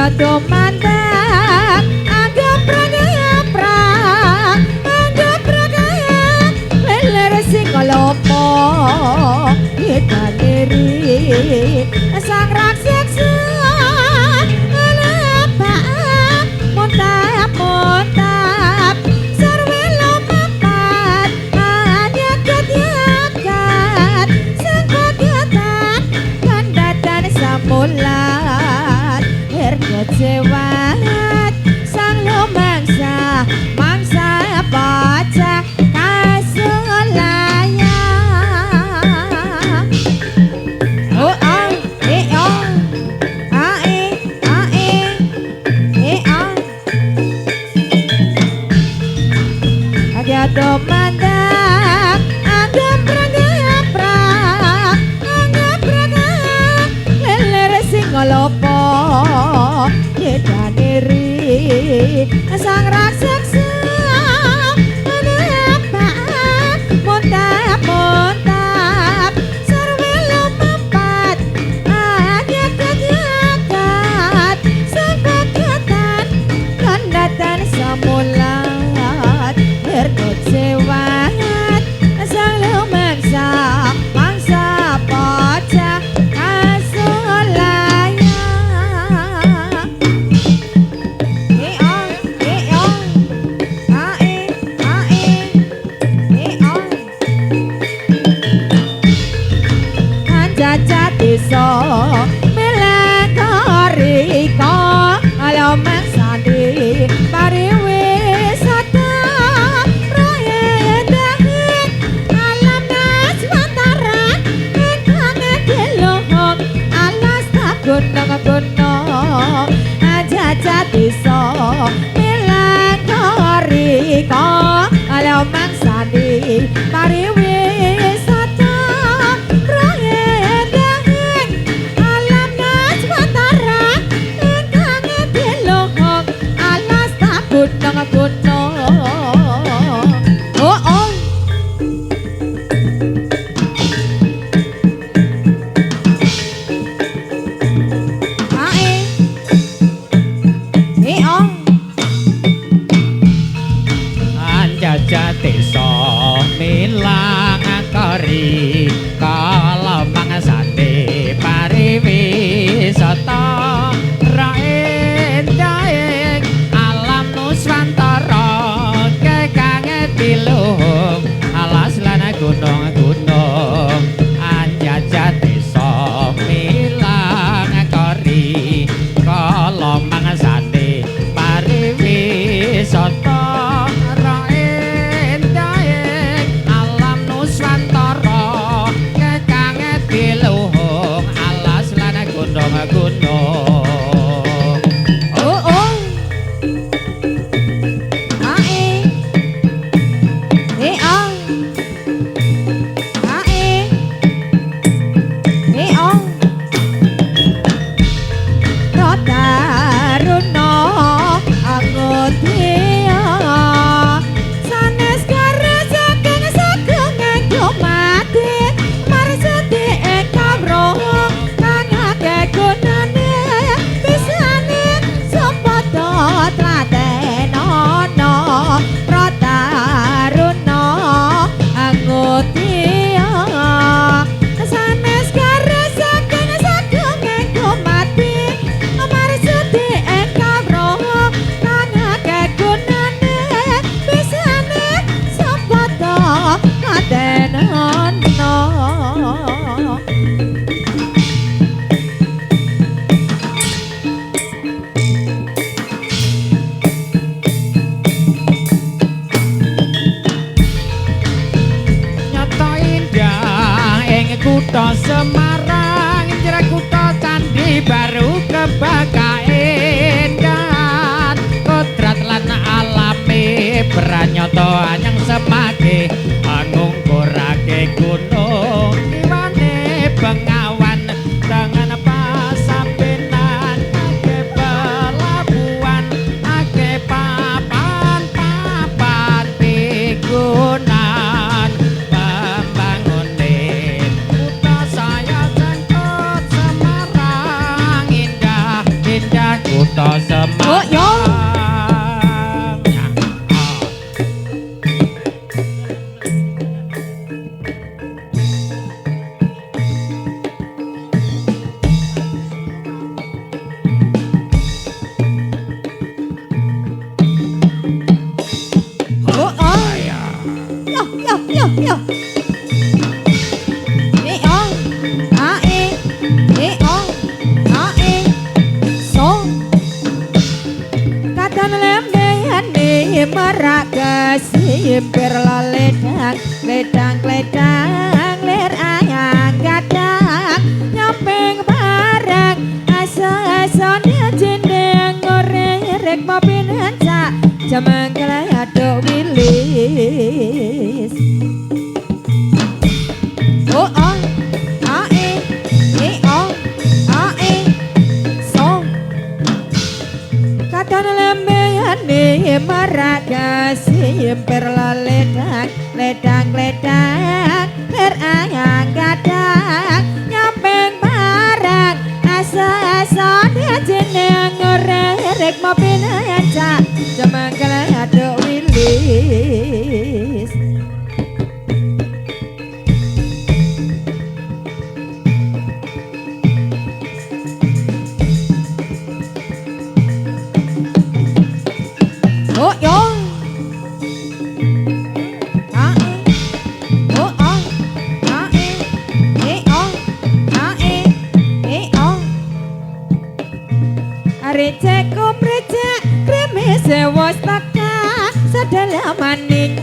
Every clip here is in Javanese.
Agyado mandang anggap praga leler sing kalopo kita diri sang raksasa anabak montap sarwe lomapat hanya ketiakat sang kotiatan kandatan samulat kecewat sang lumangsa mangsa baca kasulaya oh oh eh oh ae oh agyado mandang anggap praga leler sing ngolopo kita diri sang raksasa anabak montap sarwe lomapat hanya ketiakat sang kotiatan kandatan samulat berkecewat sang lumangsa mangsa baca desa melengkoriko alam mangsandi pariwisata royendahin alam naswantara ingkang diluhung alas tak gunung-gunung jajah desa melengkoriko alam mangsandi pariwisata gunung oh oh ae oh anjajah desa milang kari kala mangsane pariwisata gunung-gunung anjajah desa milang kari kala mangsane pariwisata raendahing alam nuswantara kekang diluhung alas lan gunung-gunung Kutha Semarang jere kutha Candi Baru kebakaendan kodrat lan alame pranyata anyang semake ngungkurake gunung kiwane bengawan dengan pasambenan ake pelabuhan ake papan pigunan kutha Semarang. Simpir ledang, ledang, ledang, ler ayang gadang, nyamping barang, asa-asanya jendeng ngorek mobil hanca, jamang kelado wilis. Oh oh, ae, oh, ae, song, katan lembeyane maraga simpir ledang, ledang, ledang, ler ayang gadang, nyamping barang, asa-asanya jeneng ngorek mobil hanca, jamang kelado wilis. Oh yo, Receko precek kremes was taka sedalam maning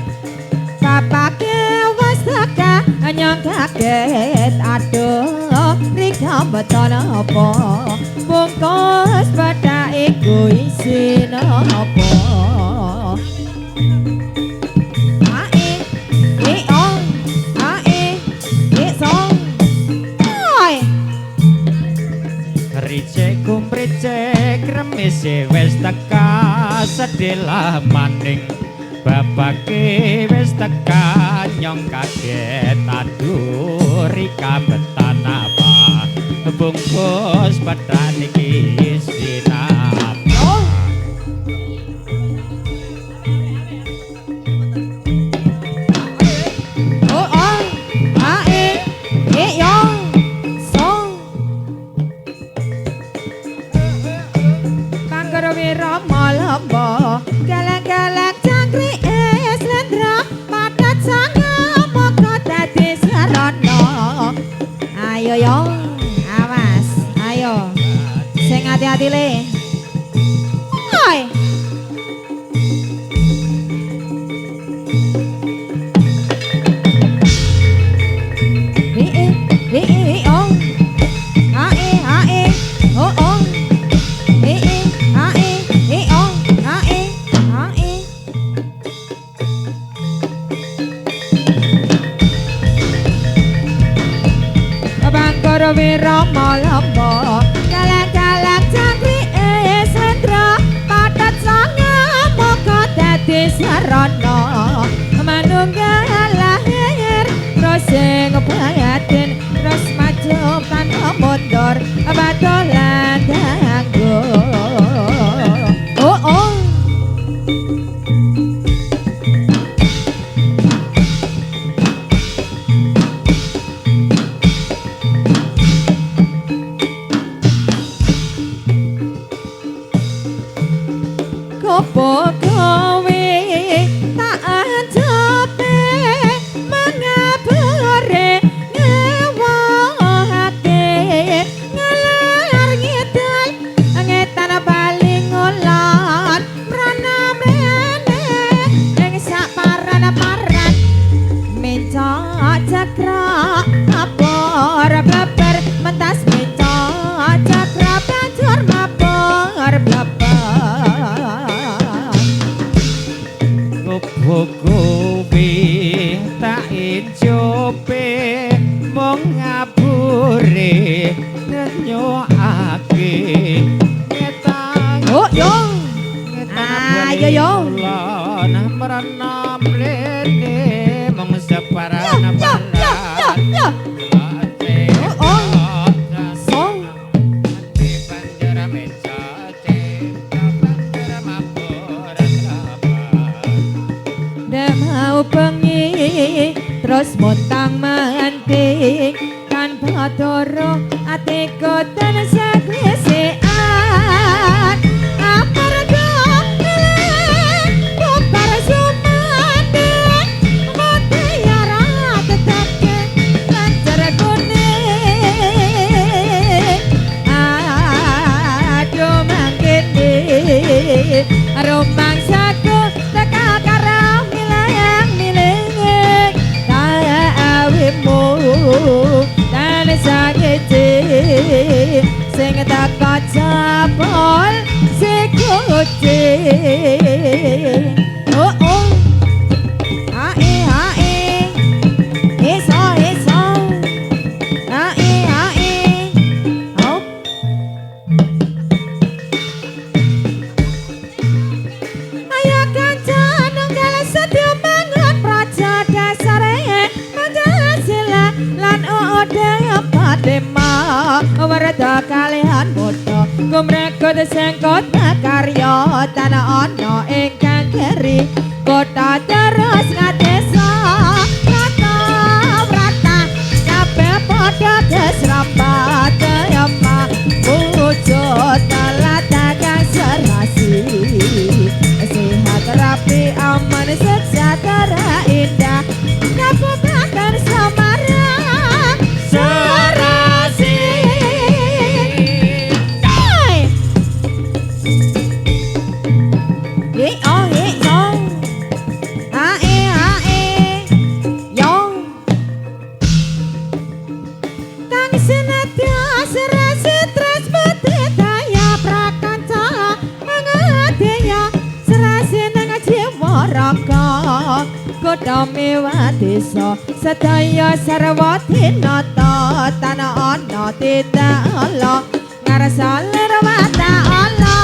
papake was taka nyong kaget aduh rika beton apa bungkus pada iku isin apa ae oh ae song oi Ricek kumricek remis wis teka sedelah maning babake wis teka nyong kaget aduh rika betan apa bungkus badan iki sinapa Rama galak-galak cangkrik slendra padat sanga moko dadi sarana ayo yo awas ayo sing hati-hati le hai oh ae oh oh Rama lamba galak-galak cangkrik slendra padat sanga moko dadi sarana manunggal lahir terus sing batin terus maju tanpa mundur batolan danggo oh oh Kopo kowe tak ancape mengabore ngewahake ngalar ngidul ngetan baling ngulon mrana mrene ing saparan paran mencak cakra apor bleber mentas mencak cakra banjur mabur bleber terus montang manting tanpa toro atiku tansah klesean aparga bubar sumande mutiara tetake lancar kuning aduh mangkene romang saku teka karo milayang miling tawimu dan sakiti sing teka capol sikuti oh oh hae hae eso eso hae hae oh ayo kancan nunggal sedya bangun praja dasare Pancasila lan odaya padema warta kalihan bodho kumrekut sengkot karya tanah ana ingkang keri kota terus ngadesa rata rata kabeh padha desrapat yama wujud talata kang serasi sehat rapi aman sejahtera indah kabupaten Semarang serasi oh yong ae yong kang senantiasa serasi terus budidaya prakanca mengadaya serasi nang jiwa raga kota mewah desa sedaya sarwa tinata tanah ana tidak ala ngarasa lerwata ala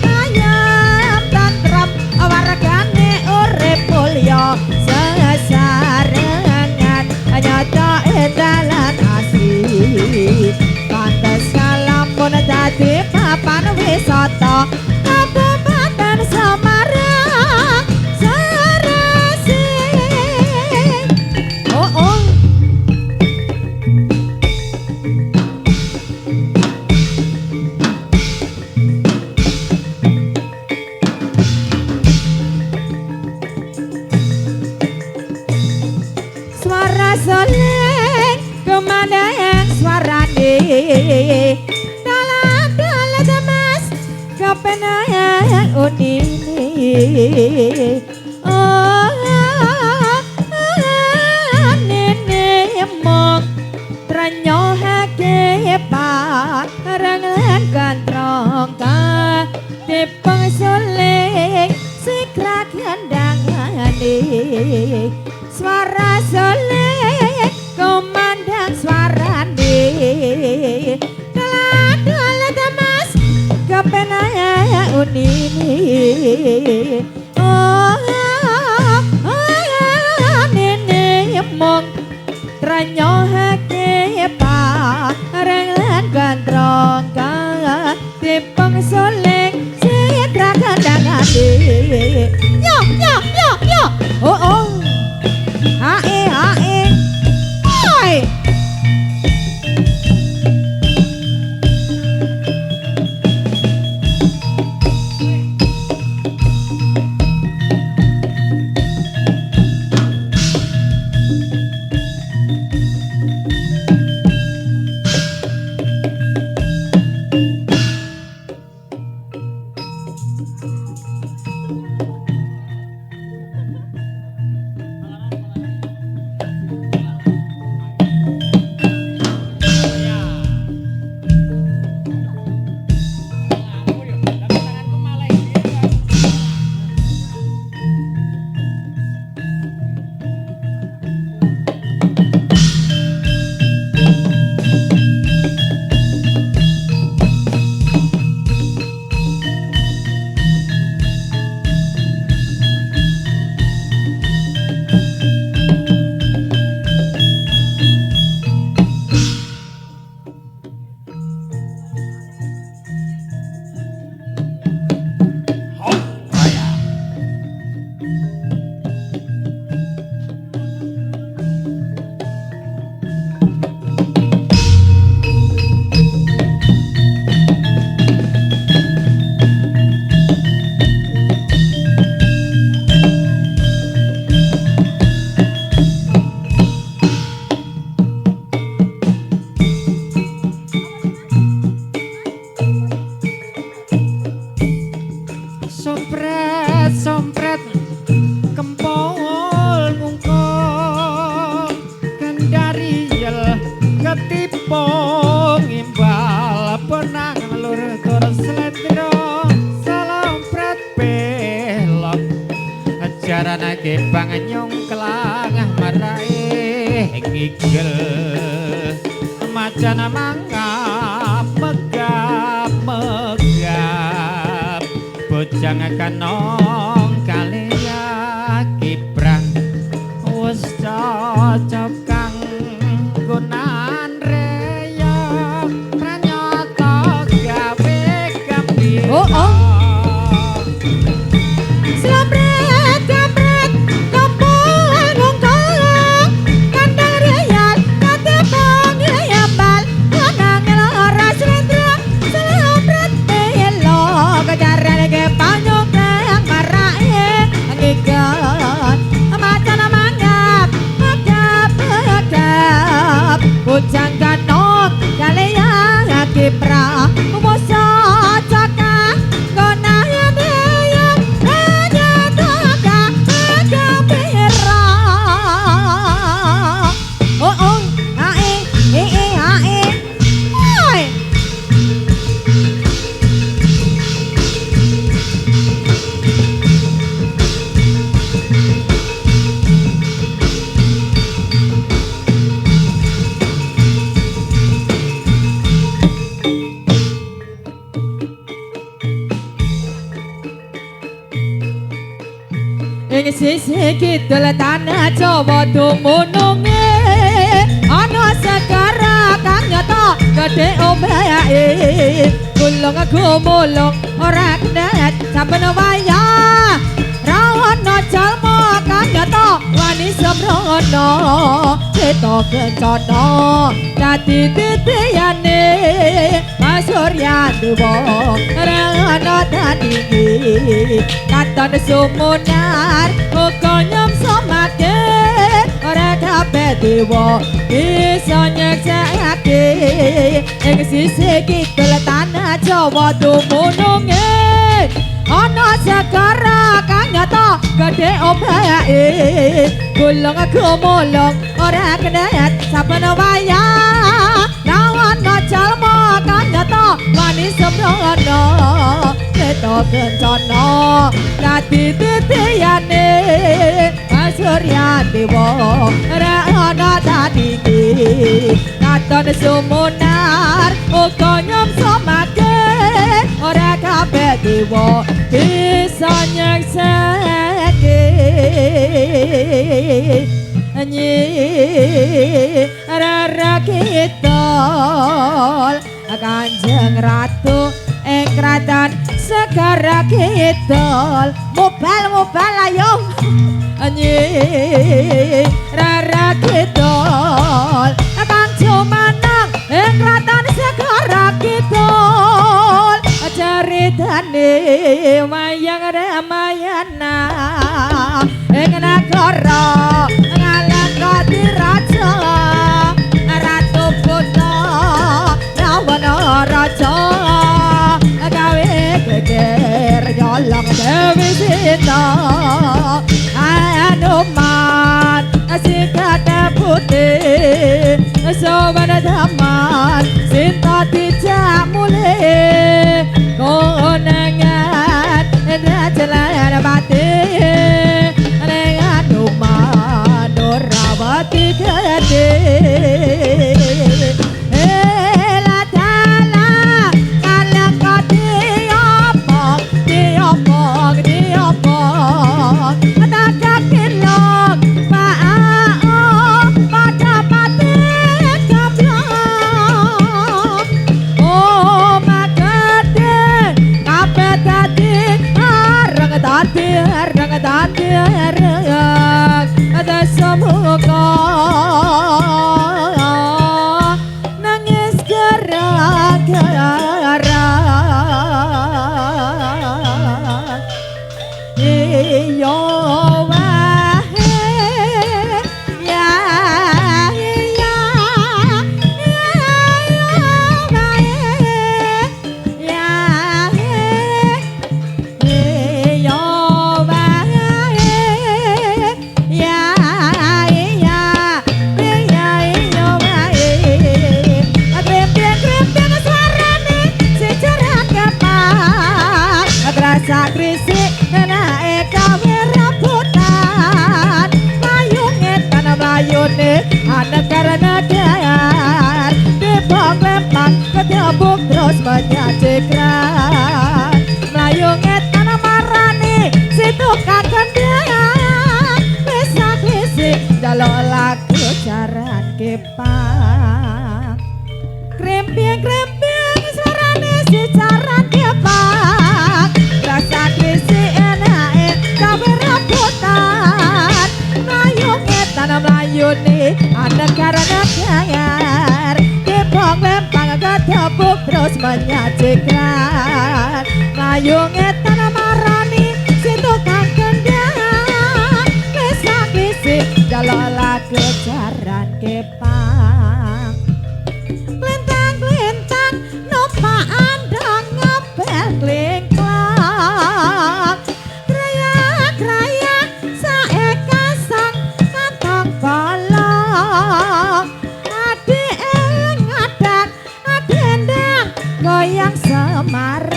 ayam tantram wargane urip mulya sesarengan nyata edalan asli pantes kalampun dadi papan wisata Kabupaten Semarang serasi oh oh suara soleng kemandang suarane dalam mas kepenayang unini oh nene mong tranyohake parangan gantrong ka tipeng soleng sikra kandangane suara soleh komandang suarane dalam mas kepenaya unini oh nene mong tranyohake parangan gantrong ka tipeng soleh sikra kandangane yo oh oh hae hae oi Bang nyongklang marai ngigel macan mangap megap megap bojang kanong kaliya kiprang wis cocok kang gunan reya pranyata gawe gambira Oh, oh. Slamret kamret kampung ngongkong kandang riyan katepang yambal kanang ora slendra slamret elo kejaran ke panyong yang marae ngigat macan mangap megap megap bujang kanong kaleya kipra mosa caka gonayan deyang hanya toga gembira oh oh ae ae oi ing sisi kidul tanah Jawa dumununge ana segara kang nyata gedhe ombahe gulung gumulung ora knet saben wayah rawana jalma kang nyata wani semrono cita kencana dadi titiyane Surya Dewa rana dadi katon sumunar uga nyam somake ora kabeh dewa bisa nyekake ing sisi kidul tanah Jawa dumununge ana segara kang nyata gedhe ombahe gulung gumulung ora knet saben wayah rawana jalma kang nyata wani semrono cita kencana dadi titiyane Surya Dewa rana dadi katon sumunar uga nyam somake ora kabeh dewa bisa nyaksake nyi rara kitol Kanjeng Ratu ing kraton Segara Kidul mobal ayo nyi rara kidul kang jumanang ing kraton Segara Kidul caritane wayang Ramayana ing nagara Ngalangkati raja Ratu Buta Rawana raja gawe geger nyolong Dewi Sita Hanuman Sikata putih Sowan Daman Sinta tidak mulai konangan Rajalan mati Hanuman Nurawati gede nangis gara-gara iyo wae ya Sakrisik nae kawe rambutan kepang kremping sarane si jaran kepang rasa krisi enake kabeh rambutan mlayu ngetan mlayu ni anegara negayar kepang lempang ketepuk terus menyajikan mlayu ngetan marani si tukang kendang kisah-kisih jalola kejaran kepang klintang-klintang numpak andang ngepel klingklang krayak-krayak saekasang kantong bolong adik ngadak adendang goyang semarang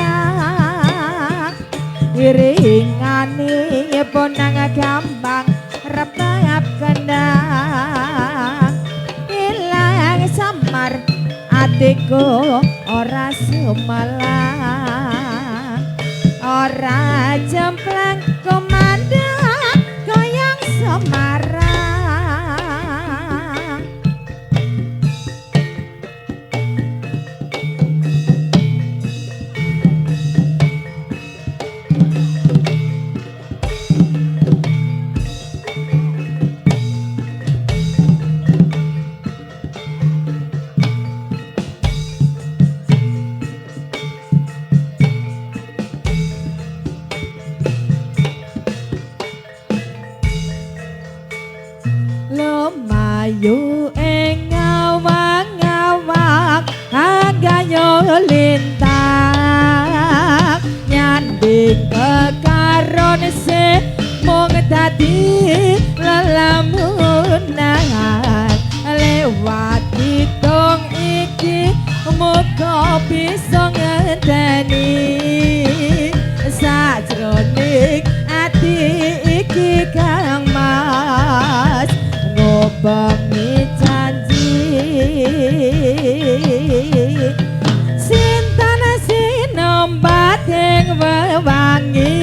iringane ponang gambang repap kendang ilang samar atiku ora sumalang ora jemplang komandang goyang semarang lumayu ing ngawang-ngawang anggayo lintang nyanding kekaron se mung dadi lelamunan lewat hitung iki muga bisa ngenteni sajroning ati iki kang mas ngobangi janji sintana sinombat ing wewangi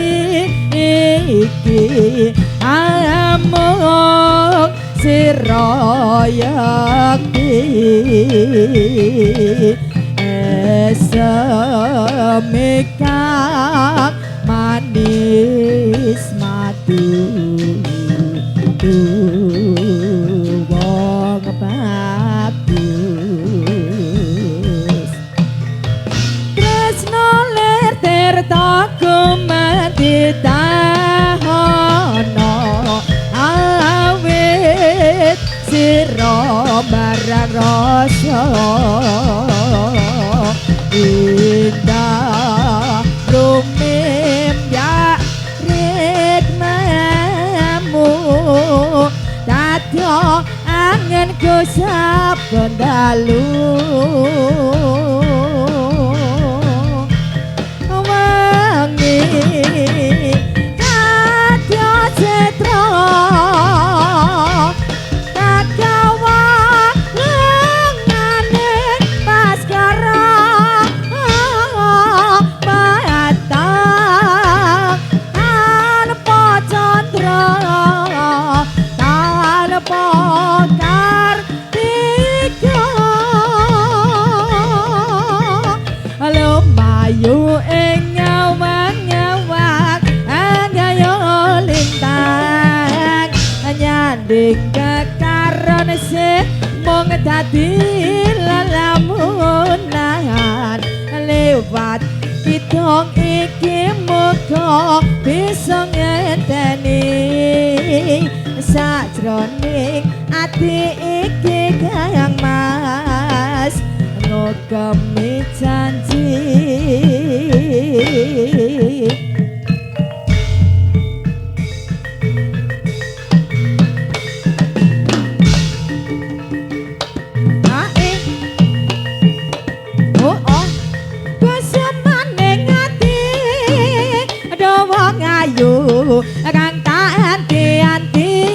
iki amung sira yakti semikang manis madu wong bagus tresno ler tirta kumanditahono awit sira barang rasa indah rumim ya ritmemu dadya angin ku saben dalu wangi dadya citra kagawa lengane baskara batang tanpa candra tanpa kartika lumayu ing ngawang-ngawang anggayo lintang nyanding kekaron se mung dadi lelamunan lewat hitung iki muga bisa ngenteni sajroning ati iki kang mas ngogemi janji kang tak anti-anti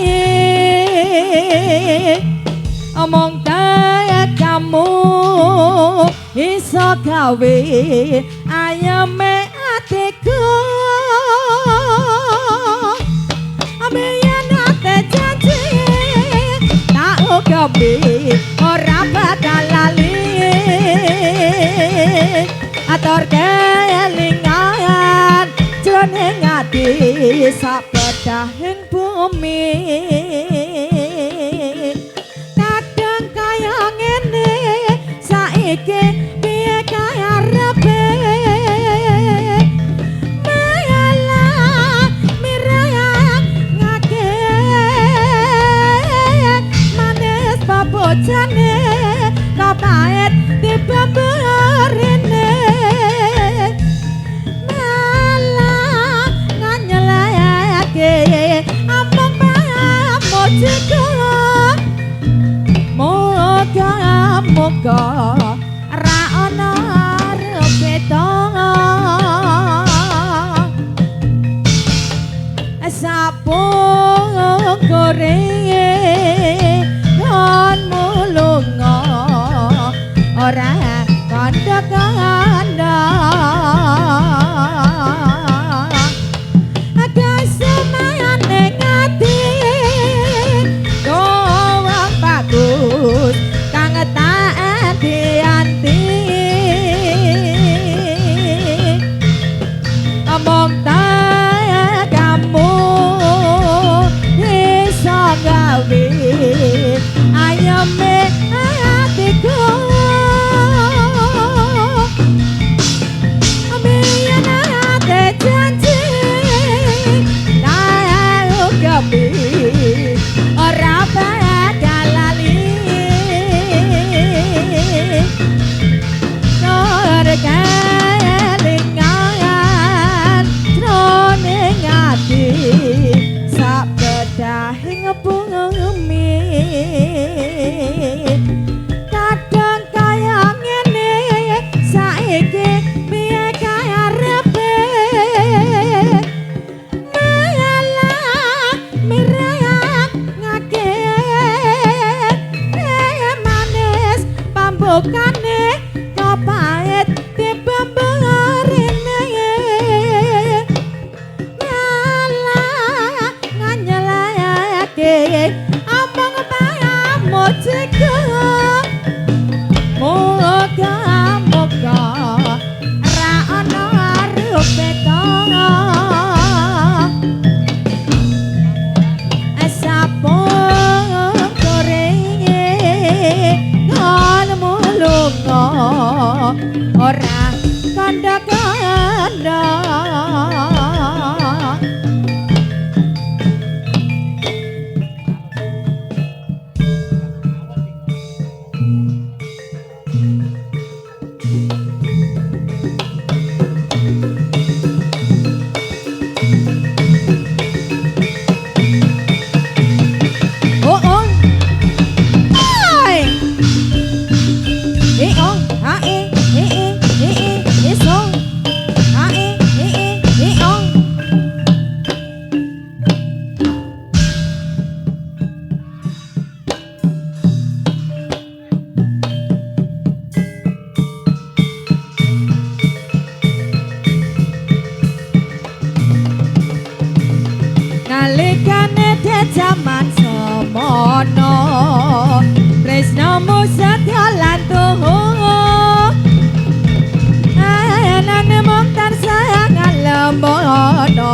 omong kamu iso gawe ayame atiku ambeyan ate janji tak gawe ning ati sapedahing bumi kadang kaya ngene saiki piye kaya arepe mayalah mirayang ngake manis babojane kapaet dibambarene malah nganyelayake among mojiko moga ra ana repeta sapung goreng kon mulunga ora kandha-kandha ada semayane ngati doang bagus kang tak dianti omong tak kamu iso gawe ayame atiku ambiyen ate janji tak gawe ora bakal lali kelingan jroning ati sapedahing bumi kadang kaya ngene saiki piye kaya arepe mayalah mirayang ngake manis pambukane kapaet dibambarene malah nganyelayake among mojiko moga ra ana repeta sapung goreng kon mulunga ora kandha-kandha nalikane de jaman semono tresnamu setya lan tuh anane mung tansah ngalembono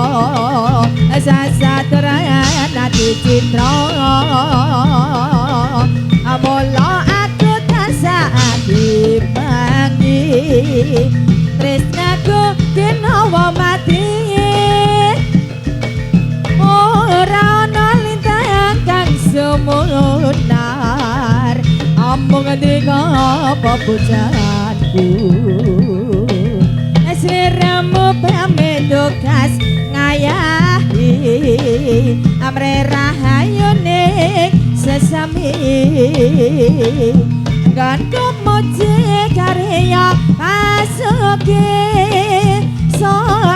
sasatrana dicitra amolo aku tansah dipangi tresnaku kinawa mati ora ana lintang kang semunar amung dika papujanku sliramu pamedokas ngayahi amre rahayune sesami ganku moje karya pasuke so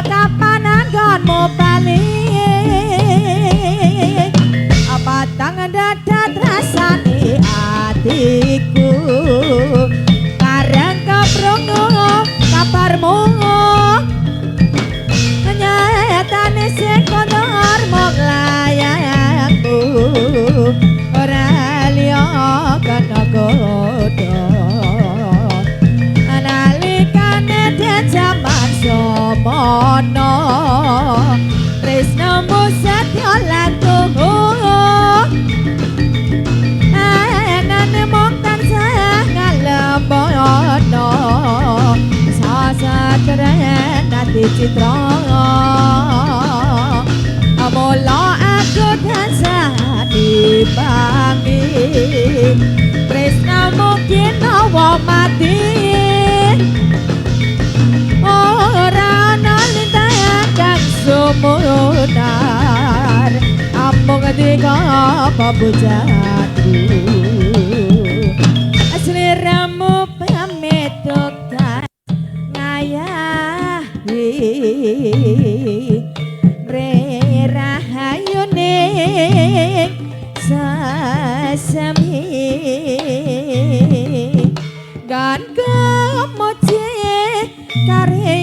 kapanan gonmu bali apa tangan dadat rasane atiku karang keprungu kabarmu nyatane sing kotor mung layangku ora liya kana godho nalikane jaman somo no tresnamu setya lan tuhuh anane mung tansah ngalebono sasatren ati citra mula aku tansah dibangi tresnamu kinawa mati ora ana lintang kang sumunar amung dika pabujatku sliramu pamit tukang ngayahi rerahayune sasami gan kemoce kare